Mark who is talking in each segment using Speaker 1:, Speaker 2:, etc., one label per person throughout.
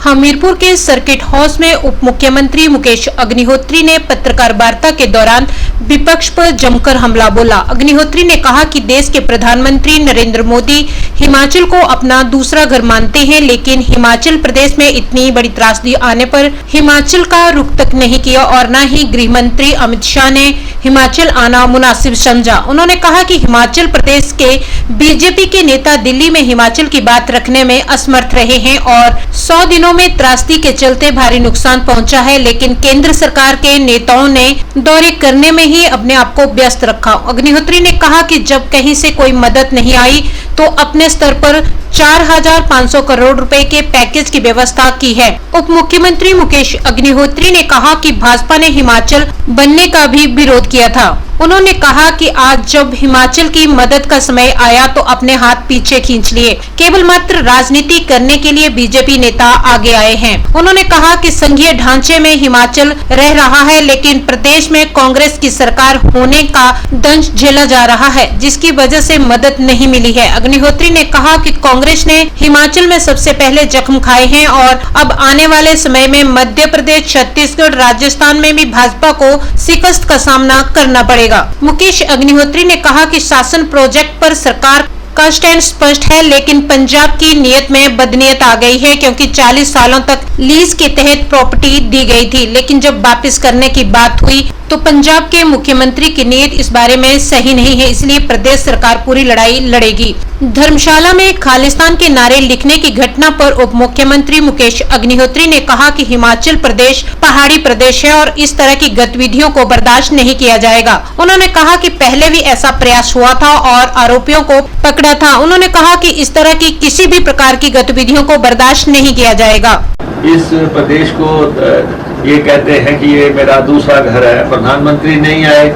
Speaker 1: हमीरपुर के circuit house में उप मुख्यमंत्री मुकेश अग्निहोत्री ने पत्रकार वार्ता के दौरान विपक्ष पर जमकर हमला बोला। अग्निहोत्री ने कहा कि देश के प्रधानमंत्री नरेंद्र मोदी हिमाचल को अपना दूसरा घर मानते हैं, लेकिन हिमाचल प्रदेश में इतनी बड़ी त्रासदी आने पर हिमाचल का रुख तक नहीं किया और न ही गृह मंत्री अमित शाह ने हिमाचल आना मुनासिब समझा। उन्होंने कहा कि हिमाचल प्रदेश के बीजेपी के नेता दिल्ली में हिमाचल की बात रखने में असमर्थ रहे हैं और 100 दिनों में त्रासदी के चलते भारी नुकसान पहुंचा है, लेकिन केंद्र सरकार के नेताओं ने दौरे करने में ही अपने आप को व्यस्त रखा। अग्निहोत्री ने कहा कि जब कहीं से कोई मदद नहीं आई तो अपने स्तर पर 4,500 करोड़ रुपए के पैकेज की व्यवस्था की है। उप मुख्यमंत्री मुकेश अग्निहोत्री ने कहा कि भाजपा ने हिमाचल बनने का भी विरोध किया था। उन्होंने कहा कि आज जब हिमाचल की मदद का समय आया तो अपने हाथ पीछे खींच लिए, केवल मात्र राजनीति करने के लिए बीजेपी नेता आगे आए हैं। उन्होंने कहा कि संघीय ढांचे में हिमाचल रह रहा है, लेकिन प्रदेश में कांग्रेस की सरकार होने का दंश झेला जा रहा है, जिसकी वजह से मदद नहीं मिली है। अग्निहोत्री ने कहा कि कांग्रेस ने हिमाचल में सबसे पहले जख्म खाए हैं और अब आने वाले समय में मध्य प्रदेश, छत्तीसगढ़, राजस्थान में भी भाजपा को शिकस्त का सामना करना पड़ेगा। मुकेश अग्निहोत्री ने कहा कि शासन प्रोजेक्ट पर सरकार का स्टैंड स्पष्ट है, लेकिन पंजाब की नीयत में बदनीयत आ गई है, क्योंकि 40 सालों तक लीज के तहत प्रॉपर्टी दी गई थी, लेकिन जब वापस करने की बात हुई तो पंजाब के मुख्यमंत्री की नीयत इस बारे में सही नहीं है, इसलिए प्रदेश सरकार पूरी लड़ाई लड़ेगी। धर्मशाला में खालिस्तान के नारे लिखने की घटना पर उप मुख्यमंत्री मुकेश अग्निहोत्री ने कहा कि हिमाचल प्रदेश पहाड़ी प्रदेश है और इस तरह की गतिविधियों को बर्दाश्त नहीं किया जाएगा। उन्होंने कहा कि पहले भी ऐसा प्रयास हुआ था और आरोपियों को पकड़ा था। उन्होंने कहा कि इस तरह की किसी भी प्रकार की गतिविधियों को बर्दाश्त नहीं किया जाएगा।
Speaker 2: इस प्रदेश को ये कहते हैं कि ये मेरा दूसरा घर है। प्रधानमंत्री नहीं आए,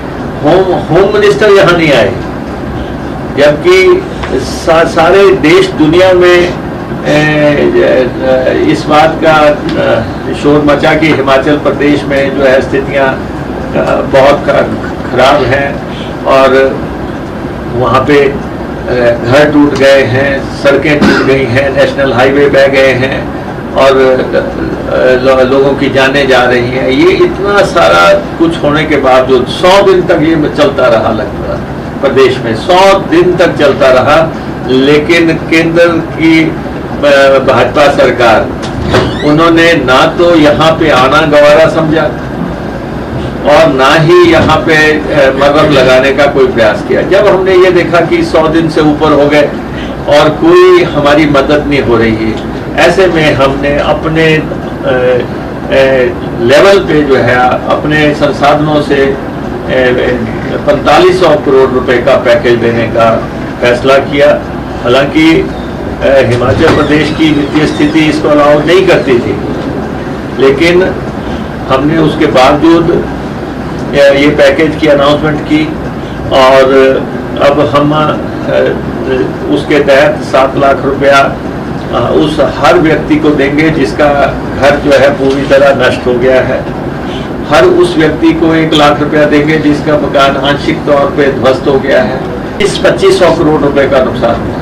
Speaker 2: होम मिनिस्टर यहाँ नहीं आए, जबकि सारे देश दुनिया में इस बात का शोर मचा कि हिमाचल प्रदेश में जो है स्थितियाँ बहुत खराब हैं और वहाँ पे घर टूट गए हैं, सड़कें टूट गई हैं, नेशनल हाईवे बह गए हैं और लोगों की जानें जा रही हैं। ये इतना सारा कुछ होने के बावजूद 100 दिन तक ये चलता रहा, लगता प्रदेश में 100 दिन तक चलता रहा, लेकिन केंद्र की भाजपा सरकार उन्होंने ना तो यहाँ पे आना गवारा समझा और ना ही यहाँ पे मरहम लगाने का कोई प्रयास किया। जब हमने ये देखा कि 100 दिन से ऊपर हो गए और कोई हमारी मदद नहीं हो रही है, ऐसे में हमने अपने लेवल पे जो है अपने संसाधनों से 4500 करोड़ रुपए का पैकेज देने का फैसला किया। हालांकि हिमाचल प्रदेश की वित्तीय स्थिति इसको अलाउ नहीं करती थी, लेकिन हमने उसके बावजूद ये पैकेज की अनाउंसमेंट की और अब हम उसके तहत 7 लाख रुपया उस हर व्यक्ति को देंगे जिसका घर जो है पूरी तरह नष्ट हो गया है। हर उस व्यक्ति को 1 लाख रुपया देंगे जिसका मकान आंशिक तौर पे ध्वस्त हो गया है। इस 2500 करोड़ रुपए का नुकसान हुआ।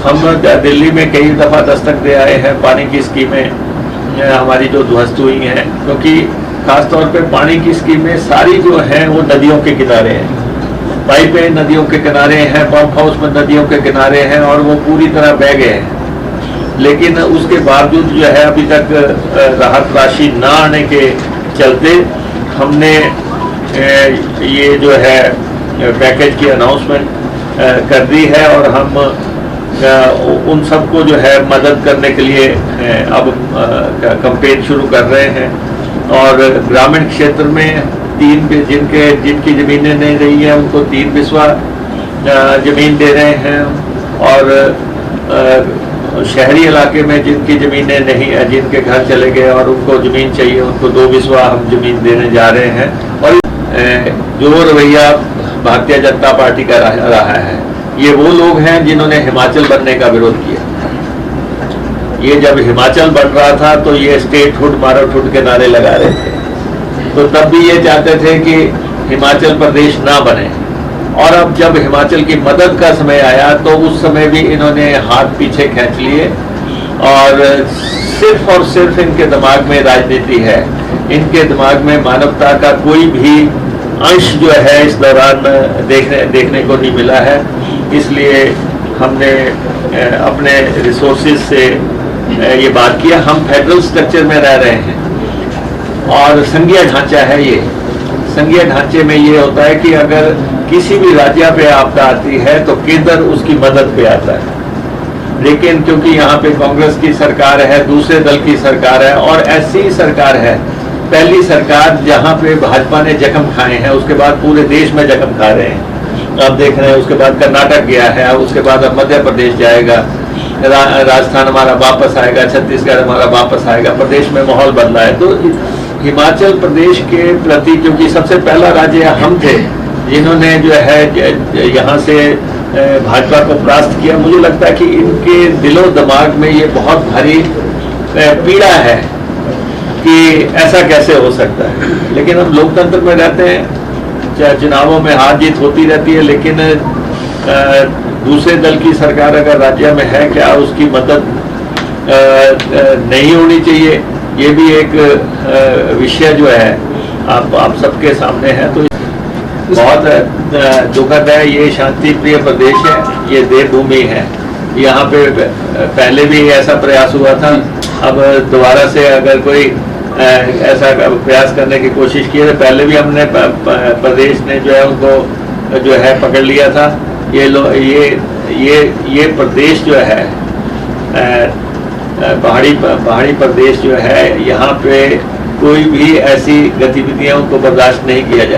Speaker 2: हम दिल्ली में कई दफा दस्तक दे आए हैं पानी की स्कीमें हमारी जो ध्वस्त हुई हैं, क्योंकि खासतौर पे पानी की स्कीमें सारी जो हैं वो नदियों के किनारे हैं, पाइपें नदियों के किनारे हैं, पंप हाउस में नदियों के किनारे हैं और वो पूरी तरह बह गए हैं। लेकिन उसके बावजूद जो है अभी तक राहत राशि ना आने के चलते हमने ये जो है पैकेज की अनाउंसमेंट कर दी है और हम उन सबको जो है मदद करने के लिए अब कैंपेन शुरू कर रहे हैं और ग्रामीण क्षेत्र में जिनकी ज़मीनें नहीं रही हैं उनको 3 बिस्वा ज़मीन दे रहे हैं और शहरी इलाके में जिनकी ज़मीनें नहीं है, जिनके घर चले गए और उनको ज़मीन चाहिए, उनको 2 बिस्वा हम ज़मीन देने जा रहे हैं। और जो रवैया भारतीय जनता पार्टी का रहा है, ये वो लोग हैं जिन्होंने हिमाचल बनने का विरोध किया। ये जब हिमाचल बन रहा था तो ये स्टेटहुड मराठहुड के नारे लगा रहे थे, तो तब भी ये चाहते थे कि हिमाचल प्रदेश ना बने और अब जब हिमाचल की मदद का समय आया तो उस समय भी इन्होंने हाथ पीछे खींच लिए और सिर्फ इनके दिमाग में राजनीति है। इनके दिमाग में मानवता का कोई भी अंश जो है इस दौरान देखने को नहीं मिला है। इसलिए हमने अपने रिसोर्सेज से ये बात किया। हम फेडरल स्ट्रक्चर में रह रहे हैं और संघीय ढांचा है ये। संघीय ढांचे में ये होता है कि अगर किसी भी राज्य पे आपदा आती है तो केंद्र उसकी मदद पे आता है। लेकिन क्योंकि यहाँ पे कांग्रेस की सरकार है, दूसरे दल की सरकार है और ऐसी सरकार है, पहली सरकार जहाँ पे भाजपा ने जख्म खाए हैं, उसके बाद पूरे देश में जख्म खा रहे हैं। आप देख रहे हैं, उसके बाद कर्नाटक गया है, उसके बाद अब मध्य प्रदेश जाएगा, राजस्थान हमारा वापस आएगा, छत्तीसगढ़ हमारा वापस आएगा। प्रदेश में माहौल बदला है। तो हिमाचल प्रदेश के प्रति, क्योंकि सबसे पहला राज्य हम थे जिन्होंने जो है यहाँ से भाजपा को परास्त किया, मुझे लगता है कि इनके दिलो दिमाग में ये बहुत भारी पीड़ा है कि ऐसा कैसे हो सकता है। लेकिन हम लोकतंत्र में रहते हैं, चुनावों में हार जीत होती रहती है, लेकिन दूसरे दल की सरकार अगर राज्य में है, क्या उसकी मदद नहीं होनी चाहिए? ये भी एक विषय जो है आप सबके सामने है। तो बहुत दुखद है। ये शांति प्रिय प्रदेश है, ये देवभूमि है। यहाँ पे पहले भी ऐसा प्रयास हुआ था। अब दोबारा से अगर कोई ऐसा प्रयास करने की कोशिश की है, पहले भी हमने प्रदेश ने जो है उनको जो है पकड़ लिया था। ये प्रदेश जो है पहाड़ी प्रदेश जो है, यहाँ पे कोई भी ऐसी गतिविधियों को बर्दाश्त नहीं किया जाए।